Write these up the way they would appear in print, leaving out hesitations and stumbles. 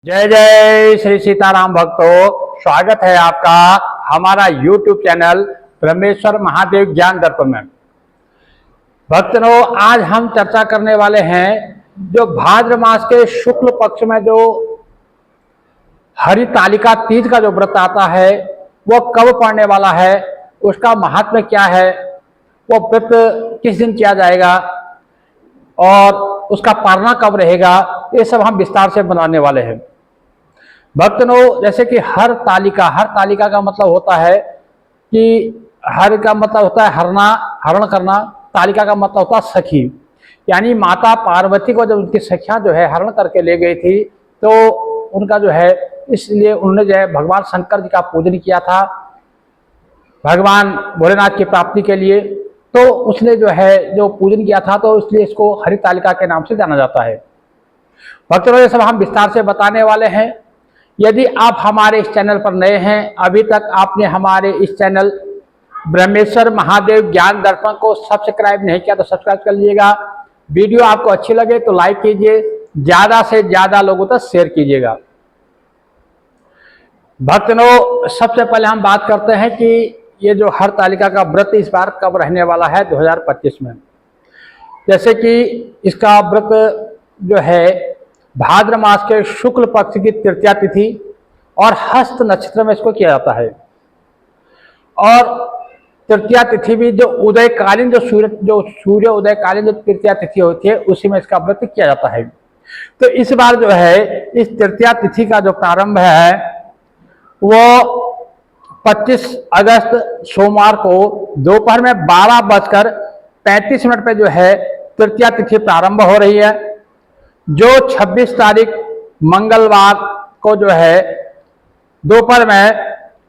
जय जय श्री सीताराम भक्तों, स्वागत है आपका हमारा YouTube चैनल ब्रह्मेश्वर महादेव ज्ञान दर्पण में। भक्तों, आज हम चर्चा करने वाले हैं जो भाद्र मास के शुक्ल पक्ष में जो हरितालिका तीज का जो व्रत आता है वो कब पड़ने वाला है, उसका महात्म्य क्या है, वो व्रत किस दिन किया जाएगा और उसका पालना कब रहेगा, ये सब हम विस्तार से बनाने वाले हैं। भक्तों, जैसे कि हर तालिका का मतलब होता है कि हर का मतलब होता है हरण करना, तालिका का मतलब होता है सखी। यानी माता पार्वती को जब उनकी सखियां जो है हरण करके ले गई थी तो उनका जो है, इसलिए उन्होंने जो है भगवान शंकर जी का पूजन किया था भगवान भोलेनाथ की प्राप्ति के लिए। तो उसने जो है जो पूजन किया था तो इसलिए इसको हरितालिका के नाम से जाना जाता है। भक्तों, ये सब हम विस्तार से बताने वाले हैं। यदि आप हमारे इस चैनल पर नए हैं, अभी तक आपने हमारे इस चैनल ब्रह्मेश्वर महादेव ज्ञान दर्पण को सब्सक्राइब नहीं किया तो सब्सक्राइब कर लीजिएगा। वीडियो आपको अच्छी लगे तो लाइक कीजिए, ज्यादा से ज्यादा लोगों तक शेयर कीजिएगा। भक्तों, सबसे पहले हम बात करते हैं कि ये जो हरतालिका का व्रत इस बार कब रहने वाला है 2025 में। जैसे कि इसका व्रत जो है भाद्र मास के शुक्ल पक्ष की तृतीया तिथि और हस्त नक्षत्र में इसको किया जाता है। और तृतीया तिथि भी जो उदयकालीन जो सूर्य उदयकालीन जो तृतीया तिथि होती है उसी में इसका व्रत किया जाता है। तो इस बार जो है इस तृतीया तिथि का जो प्रारंभ है वो 25 अगस्त सोमवार को दोपहर में 12:35 पे जो है तृतीया तिथि प्रारंभ हो रही है, जो 26 तारीख मंगलवार को जो है दोपहर में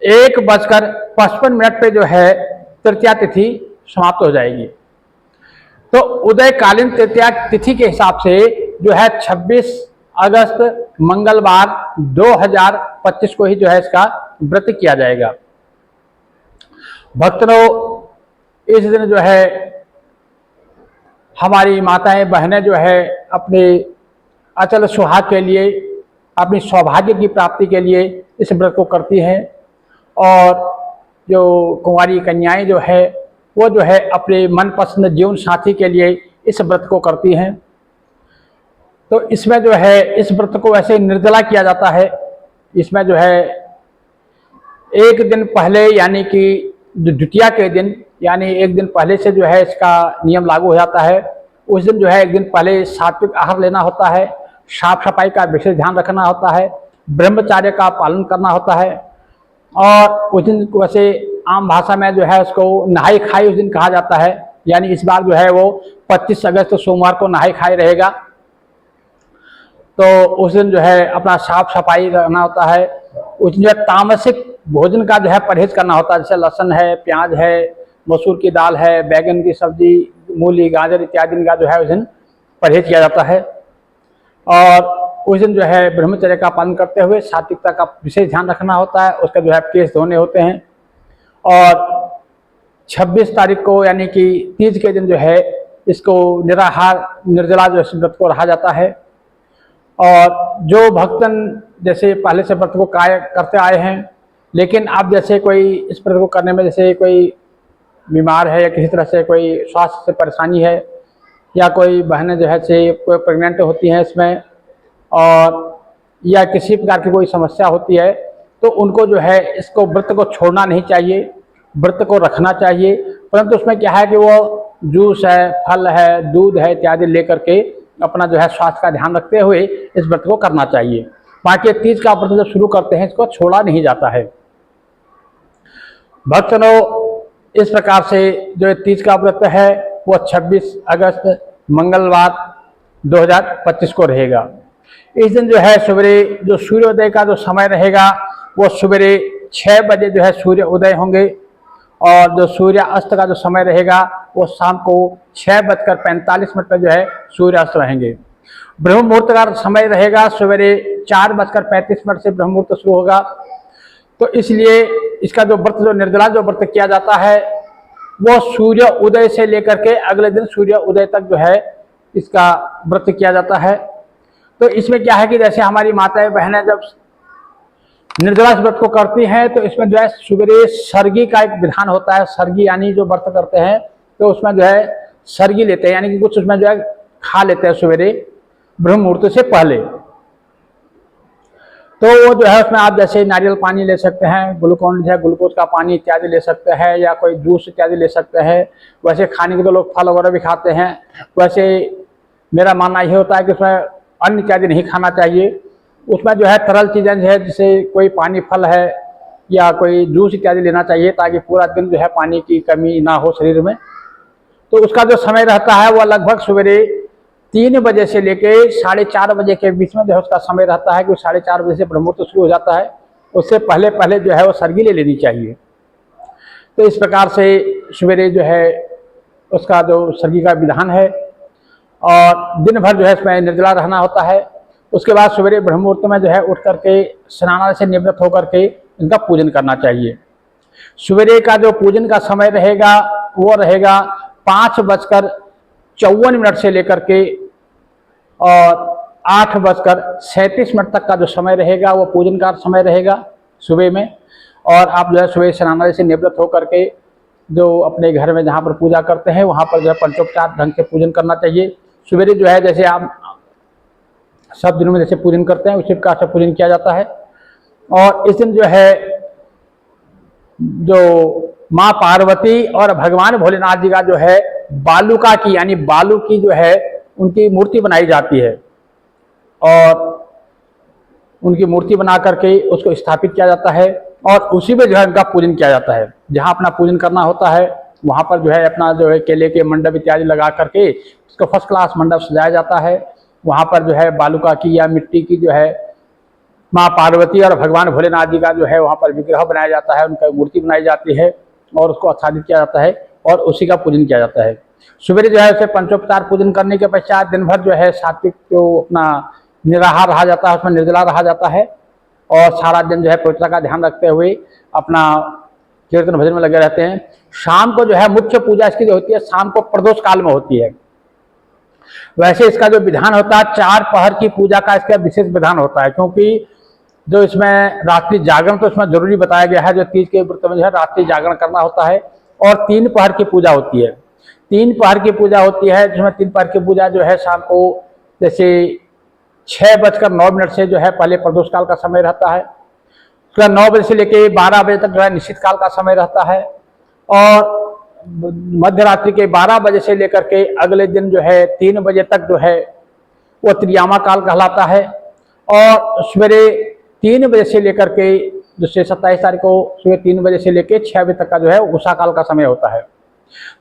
1:55 पे जो है तृतीया तिथि समाप्त हो जाएगी। तो उदयकालीन तृतीया तिथि के हिसाब से जो है 26 अगस्त मंगलवार 2025 को ही जो है इसका व्रत किया जाएगा। भक्तों, इस दिन जो है हमारी माताएं बहनें जो है अपने अचल सुहाग के लिए, अपनी सौभाग्य की प्राप्ति के लिए इस व्रत को करती हैं। और जो कुंवारी कन्याएं जो है वो जो है अपने मनपसंद जीवन साथी के लिए इस व्रत को करती हैं। तो इसमें जो है इस व्रत को वैसे निर्जला किया जाता है। इसमें जो है एक दिन पहले यानी कि द्वितीया के दिन, यानी एक दिन पहले से जो है इसका नियम लागू हो जाता है। उस दिन जो है एक दिन पहले सात्विक आहार लेना होता है, साफ सफाई का विशेष ध्यान रखना होता है, ब्रह्मचर्य का पालन करना होता है। और उस दिन वैसे आम भाषा में जो है उसको नहाई खाई उस दिन कहा जाता है। यानी इस बार जो है वो 25 अगस्त सोमवार को नहाई खाई रहेगा। तो उस दिन जो है अपना साफ सफाई रखना होता है। उस दिन तामसिक भोजन का जो है परहेज करना होता है, जैसे लहसुन है, प्याज है, मसूर की दाल है, बैगन की सब्जी, मूली, गाजर इत्यादि का जो है उस दिन परहेज किया जाता है। और उस दिन जो है ब्रह्मचर्य का पालन करते हुए सात्विकता का विशेष ध्यान रखना होता है। उसका जो है केस धोने होते हैं। और 26 तारीख को यानी कि तीज के दिन जो है इसको निराहार निर्जला जो व्रत को रहा जाता है। और जो भक्तन जैसे पहले से व्रत को करते आए हैं, लेकिन अब जैसे कोई इस व्रत को करने में जैसे कोई बीमार है या किसी तरह से कोई स्वास्थ्य से परेशानी है, या कोई बहनें जो है से कोई प्रेग्नेंट होती हैं इसमें, और या किसी प्रकार की कोई समस्या होती है, तो उनको जो है इसको व्रत को छोड़ना नहीं चाहिए, व्रत को रखना चाहिए। परंतु उसमें क्या है कि वो जूस है, फल है, दूध है इत्यादि लेकर के अपना जो है स्वास्थ्य का ध्यान रखते हुए इस व्रत को करना चाहिए। बाकी तीज का व्रत जब शुरू करते हैं इसको छोड़ा नहीं जाता है। भक्तों, इस प्रकार से जो तीज का व्रत है वो 26 अगस्त मंगलवार 2025 को रहेगा। इस दिन जो है सवेरे जो सूर्योदय का जो समय रहेगा वो सवेरे 6 बजे जो है सूर्य उदय होंगे। और जो सूर्य अस्त का जो समय रहेगा वो शाम को 6:45 पर जो है सूर्य अस्त रहेंगे। ब्रह्म मुहूर्त का समय रहेगा सवेरे 4:35 से ब्रह्म मुहूर्त शुरू होगा। तो इसलिए इसका जो व्रत जो निर्जला जो व्रत किया जाता है वो सूर्य उदय से लेकर के अगले दिन सूर्य उदय तक जो है इसका व्रत किया जाता है। तो इसमें क्या है कि जैसे हमारी माताएं बहनें जब निर्जला व्रत को करती हैं तो इसमें जो है सवेरे सरगी का एक विधान होता है। सरगी यानी जो व्रत करते हैं तो उसमें जो है सरगी लेते हैं, यानी कि कुछ उसमें जो है खा लेते हैं सवेरे ब्रह्म मुहूर्त से पहले। तो वो जो है उसमें आप जैसे नारियल पानी ले सकते हैं, ग्लूकोन जो है ग्लूकोज का पानी इत्यादि ले सकते हैं, या कोई जूस इत्यादि ले सकते हैं। वैसे खाने के तो लोग फल वगैरह भी खाते हैं, वैसे मेरा मानना ये होता है कि उसमें अन्न इत्यादि नहीं खाना चाहिए। उसमें जो है तरल चीज़ें जो है जैसे कोई पानी फल है या कोई जूस इत्यादि लेना चाहिए, ताकि पूरा दिन जो है पानी की कमी ना हो शरीर में। तो उसका जो समय रहता है वह लगभग सवेरे 3 बजे से लेके 4:30 बजे के बीच में जो है उसका समय रहता है कि 4:30 बजे से ब्रह्ममुहूर्त शुरू हो जाता है। उससे पहले पहले जो है वो सरगी ले लेनी चाहिए। तो इस प्रकार से सवेरे जो है उसका जो सरगी का विधान है, और दिन भर जो है इसमें निर्जला रहना होता है। उसके बाद सवेरे ब्रह्ममुहूर्त में जो है उठ करके स्नान से निवृत्त होकर के इनका पूजन करना चाहिए। सवेरे का जो पूजन का समय रहेगा वो रहेगा 5:54 से लेकर के और 8:37 तक का जो समय रहेगा वो पूजन का समय रहेगा सुबह में। और आप जो है सुबह स्नानालय से निवृत्त होकर के जो अपने घर में जहाँ पर पूजा करते हैं वहाँ पर जो है पंचोपचार ढंग से पूजन करना चाहिए। सवेरे जो है जैसे आप सब दिनों में जैसे पूजन करते हैं उसी प्रकार से पूजन किया जाता है। और इस दिन जो है जो माँ पार्वती और भगवान भोलेनाथ जी का जो है बालुका की यानी बालू की जो है उनकी मूर्ति बनाई जाती है, और उनकी मूर्ति बना करके उसको स्थापित किया जाता है, और उसी में जो है उनका पूजन किया जाता है। जहाँ अपना पूजन करना होता है वहाँ पर जो है अपना जो है केले के मंडप इत्यादि लगा करके उसको फर्स्ट क्लास मंडप सजाया जाता है। वहाँ पर जो है बालुका की या मिट्टी की जो है माँ पार्वती और भगवान भोलेनाथ जी का जो है वहाँ पर विग्रह बनाया जाता है, उनका मूर्ति बनाई जाती है और उसको आच्छादित किया जाता है और उसी का पूजन किया जाता है। सवेरे जो है उसे पंचोपचार पूजन करने के पश्चात दिन भर जो है सात्विक जो अपना निराहार रहा जाता है, उसमें निर्जला रहा जाता है, और सारा दिन जो है पवित्रता का ध्यान रखते हुए अपना कीर्तन भजन में लगे रहते हैं। शाम को जो है मुख्य पूजा इसकी जो होती है शाम को प्रदोष काल में होती है। वैसे इसका जो विधान होता है 4 पहर की पूजा का इसका विशेष विधान होता है, क्योंकि जो इसमें रात्रि जागरण तो इसमें जरूरी बताया गया है। जो तीज के व्रत में जो है रात्रि जागरण करना होता है, और 3 पहर की पूजा होती है। 3 पहर की पूजा होती है, जिसमें 3 पहर की पूजा जो है शाम को जैसे 6:09 से जो है पहले प्रदोष काल का समय रहता है। उसके बाद 9 बजे से लेके 12 बजे तक जो है निश्चित काल का समय रहता है, और मध्य रात्रि के 12 बजे से लेकर के अगले दिन जो है 3 बजे तक जो है वो त्रियामा काल कहलाता है। और सवेरे 3 बजे से लेकर के जैसे 27 तारीख को सुबह 3 बजे से लेकर 6 बजे तक का जो है उषा काल का समय होता है।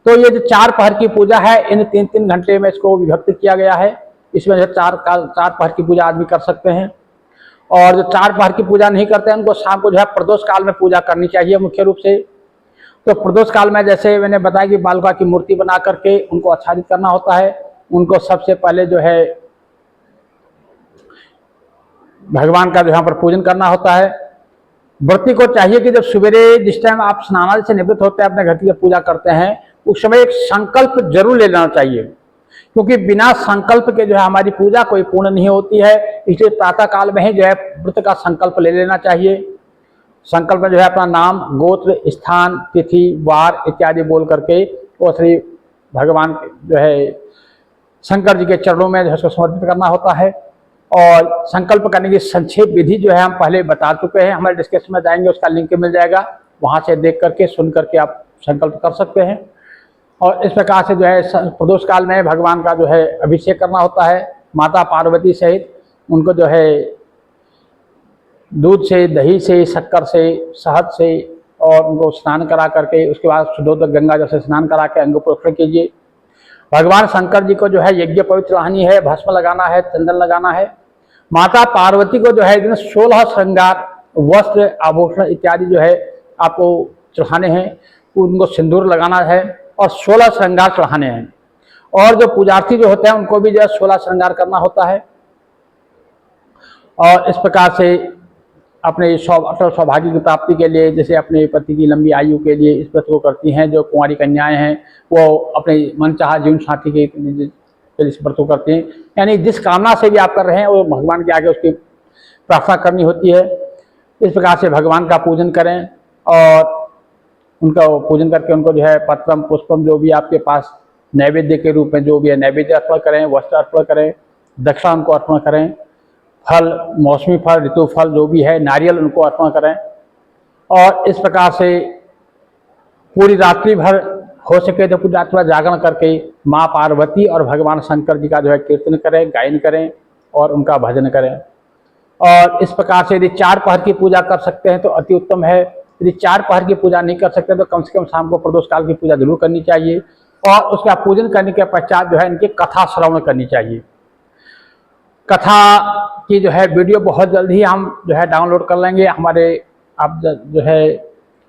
तो ये जो 4 पहर की पूजा है इन 3-3 घंटे में इसको विभक्त किया गया है। इसमें जो 4 पहर की पूजा आदमी कर सकते हैं, और जो 4 पहर की पूजा नहीं करते हैं उनको शाम को जो है प्रदोष काल में पूजा करनी चाहिए मुख्य रूप से। तो प्रदोष काल में जैसे मैंने बताया कि बालुका की मूर्ति बना करके उनको आच्छादित करना होता है। उनको सबसे पहले जो है भगवान का यहाँ पर पूजन करना होता है। व्रती को चाहिए कि जब सवेरे जिस टाइम आप स्नानादि से निवृत्त होते हैं अपने घर की जब पूजा करते हैं उस समय एक संकल्प जरूर ले लेना चाहिए, क्योंकि बिना संकल्प के जो है हमारी पूजा कोई पूर्ण नहीं होती है। इसलिए प्रातः काल में ही जो है व्रत का संकल्प ले लेना चाहिए। संकल्प में जो है अपना नाम, गोत्र, स्थान, तिथि, वार इत्यादि बोल करके वो श्री भगवान जो है शंकर जी के चरणों में जो है उसको समर्पित करना होता है। और संकल्प करने की संक्षेप विधि जो है हम पहले बता चुके हैं, हमारे डिस्क्रिप्शन में जाएंगे उसका लिंक मिल जाएगा, वहाँ से देख करके सुन करके आप संकल्प कर सकते हैं। और इस प्रकार से जो है प्रदोष काल में भगवान का जो है अभिषेक करना होता है माता पार्वती सहित। उनको जो है दूध से, दही से, शक्कर से, शहद से और उनको स्नान करा करके उसके बाद शुद्धोदक गंगा जल से स्नान करा के अंग प्रोक्षण कीजिए। भगवान शंकर जी को जो है यज्ञ पवित्र रहनी है, भस्म लगाना है, चंदन लगाना है। माता पार्वती को जो है 16 श्रृंगार, वस्त्र, आभूषण इत्यादि जो है आपको चढ़ाने हैं। उनको सिंदूर लगाना है और 16 श्रृंगार चढ़ाने हैं। और जो पुजार्थी जो होते हैं उनको भी जो है 16 श्रृंगार करना होता है। और इस प्रकार से अपने अटल सौभाग्य की प्राप्ति के लिए, जैसे अपने पति की लंबी आयु के लिए इस व्रत को करती हैं। जो कुंवारी कन्याएं हैं वो अपने मनचाहा जीवन साथी के फिर इस व्रत को करते हैं। यानी जिस कामना से भी आप कर रहे हैं वो भगवान के आगे उसकी प्रार्थना करनी होती है। इस प्रकार से भगवान का पूजन करें और उनका पूजन करके उनको जो है पत्रम पुष्पम जो भी आपके पास नैवेद्य के रूप में जो भी है नैवेद्य अर्पण करें, वस्त्र अर्पण करें, दक्षिणा उनको अर्पण करें, फल मौसमी फल ऋतु फल जो भी है नारियल उनको अर्पण करें। और इस प्रकार से पूरी रात्रि भर हो सके तो पूरी रात्रि भर जागरण करके माँ पार्वती और भगवान शंकर जी का जो है कीर्तन करें, गायन करें और उनका भजन करें। और इस प्रकार से यदि 4 पहर की पूजा कर सकते हैं तो अति उत्तम है। यदि 4 पहर की पूजा नहीं कर सकते तो कम से कम शाम को प्रदोष काल की पूजा जरूर करनी चाहिए। और उसका पूजन करने के पश्चात जो है इनकी कथा श्रवण करनी चाहिए। कथा की जो है वीडियो बहुत जल्द ही हम जो है डाउनलोड कर लेंगे। हमारे आप जो है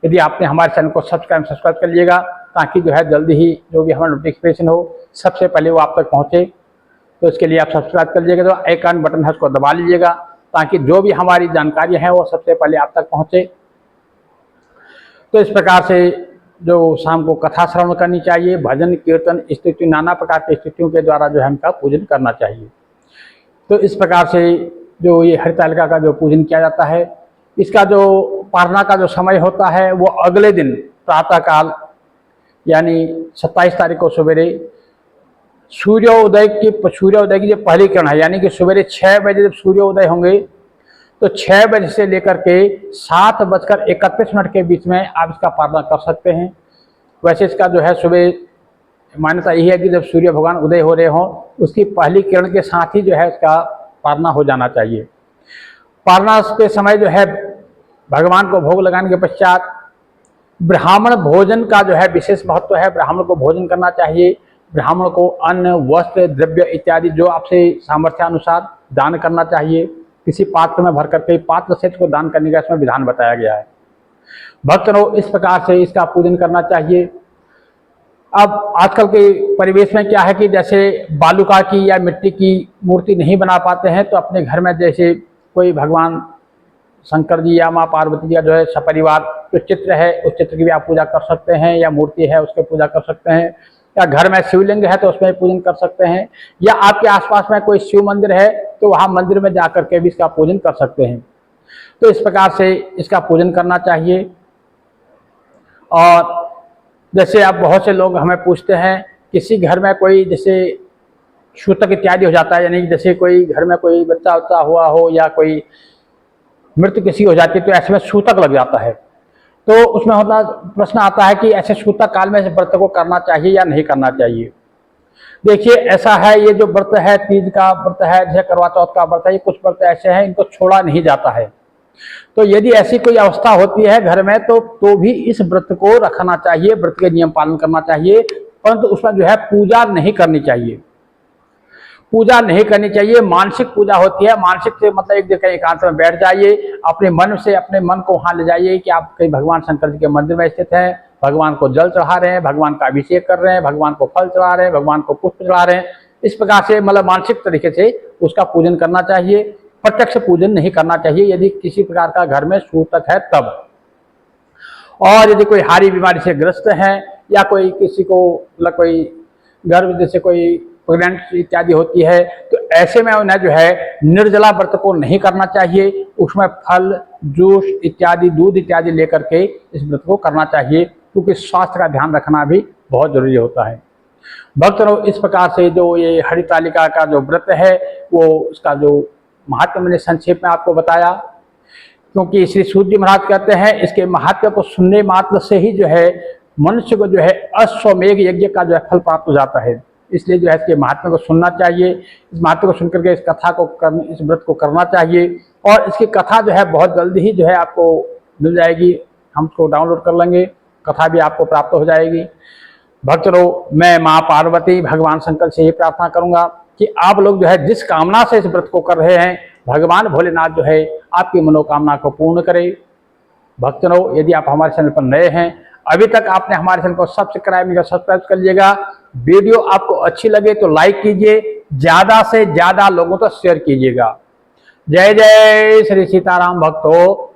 यदि आपने हमारे चैनल को सब्सक्राइब कर लीजिएगा ताकि जो है जल्दी ही जो भी हमारा नोटिफिकेशन हो सबसे पहले वो आप तक पहुँचे। तो इसके लिए आप सब्सक्राइब कर लीजिएगा, तो आइकन बटन है उसको दबा लीजिएगा ताकि जो भी हमारी जानकारी है वो सबसे पहले आप तक पहुँचे। तो इस प्रकार से जो शाम को कथा श्रवण करनी चाहिए, भजन कीर्तन स्तुति नाना प्रकार की स्तुतियों के द्वारा जो है इनका पूजन करना चाहिए। तो इस प्रकार से जो ये हरितालिका का जो पूजन किया जाता है, इसका जो पारना का जो समय होता है वो अगले दिन प्रातःकाल यानी 27 तारीख को सवेरे सूर्योदय की जो पहली किरण है यानी कि सवेरे 6 बजे जब सूर्योदय होंगे तो 6 बजे से लेकर के 7:31 के बीच में आप इसका पारना कर सकते हैं। वैसे इसका जो है सुबह मान्यता यही है कि जब सूर्य भगवान उदय हो रहे हों उसकी पहली किरण के साथ ही जो है इसका पारना हो जाना चाहिए। पारना के समय जो है भगवान को भोग लगाने के पश्चात ब्राह्मण भोजन का जो है विशेष महत्व है। ब्राह्मण को भोजन करना चाहिए। ब्राह्मण को अन्न वस्त्र द्रव्य इत्यादि जो आपसे सामर्थ्यानुसार दान करना चाहिए। किसी पात्र में भर करके पात्र से इसको दान करने का इसमें विधान बताया गया है। भक्तों इस प्रकार से इसका पूजन करना चाहिए। अब आजकल के परिवेश में क्या है कि जैसे बालूका की या मिट्टी की मूर्ति नहीं बना पाते हैं तो अपने घर में जैसे कोई भगवान शंकर जी या माँ पार्वती जी का जो है सपरिवार जो चित्र है उस चित्र की भी आप पूजा कर सकते हैं, या मूर्ति है उसकी पूजा कर सकते हैं, या घर में शिवलिंग है तो उसमें पूजन कर सकते हैं, या आपके आसपास में कोई शिव मंदिर है तो वहाँ मंदिर में जा करके भी इसका पूजन कर सकते हैं। तो इस प्रकार से इसका पूजन करना चाहिए। और जैसे आप बहुत से लोग हमें पूछते हैं किसी घर में कोई जैसे छूतक इत्यादि हो जाता है, यानी जैसे कोई घर में कोई बच्चा उच्चा हुआ हो या कोई मृत्यु किसी हो जाती है तो ऐसे में सूतक लग जाता है। तो उसमें होता प्रश्न आता है कि ऐसे सूतक काल में इस व्रत को करना चाहिए या नहीं करना चाहिए। देखिए ऐसा है, ये जो व्रत है तीज का व्रत है, जैसे करवा चौथ का व्रत है, ये कुछ व्रत ऐसे हैं इनको छोड़ा नहीं जाता है। तो यदि ऐसी कोई अवस्था होती है घर में तो भी इस व्रत को रखना चाहिए, व्रत के नियम पालन करना चाहिए, परंतु उसमें जो है पूजा नहीं करनी चाहिए। पूजा नहीं करनी चाहिए, मानसिक पूजा होती है। मानसिक से मतलब एक जगह एकांत में बैठ जाइए, अपने मन से अपने मन को वहां ले जाइए कि आप कहीं भगवान शंकर जी के मंदिर में स्थित हैं, भगवान को जल चढ़ा रहे हैं, भगवान का अभिषेक कर रहे हैं, भगवान को फल चढ़ा रहे हैं, भगवान को पुष्प चढ़ा रहे हैं। इस प्रकार से मतलब मानसिक तरीके से उसका पूजन करना चाहिए, प्रत्यक्ष पूजन नहीं करना चाहिए यदि किसी प्रकार का घर में सूतक है तब। और यदि कोई हारी बीमारी से ग्रस्त है या कोई किसी को मतलब कोई गर्भ जैसे कोई प्रेग्नेंट इत्यादि होती है तो ऐसे में उन्हें जो है निर्जला व्रत को नहीं करना चाहिए। उसमें फल जूस इत्यादि दूध इत्यादि लेकर के इस व्रत को करना चाहिए, क्योंकि स्वास्थ्य का ध्यान रखना भी बहुत जरूरी होता है। भक्तों इस प्रकार से जो ये हरितालिका का जो व्रत है वो उसका जो महात्म्य मैंने संक्षेप में आपको बताया, क्योंकि श्री सूत जी महाराज कहते हैं इसके महात्म्य को सुनने मात्र से ही जो है मनुष्य को जो है अश्वमेघ यज्ञ का जो है फल प्राप्त हो जाता है। इसलिए जो है इसके महात्म्य को सुनना चाहिए, इस महात्म्य को सुनकर के इस कथा को इस व्रत को करना चाहिए। और इसकी कथा जो है बहुत जल्दी ही जो है आपको मिल जाएगी, हम उसको डाउनलोड कर लेंगे, कथा भी आपको प्राप्त हो जाएगी। भक्तों मैं माँ पार्वती भगवान शंकर से ये प्रार्थना करूंगा कि आप लोग जो है जिस कामना से इस व्रत को कर रहे हैं भगवान भोलेनाथ जो है आपकी मनोकामना को पूर्ण करे। भक्तों यदि आप हमारे चैनल पर नए हैं, अभी तक आपने हमारे चैनल को सब्सक्राइब कर लीजिएगा। वीडियो आपको अच्छी लगे तो लाइक कीजिए, ज्यादा से ज्यादा लोगों तक शेयर कीजिएगा। जय जय श्री सीताराम भक्तों।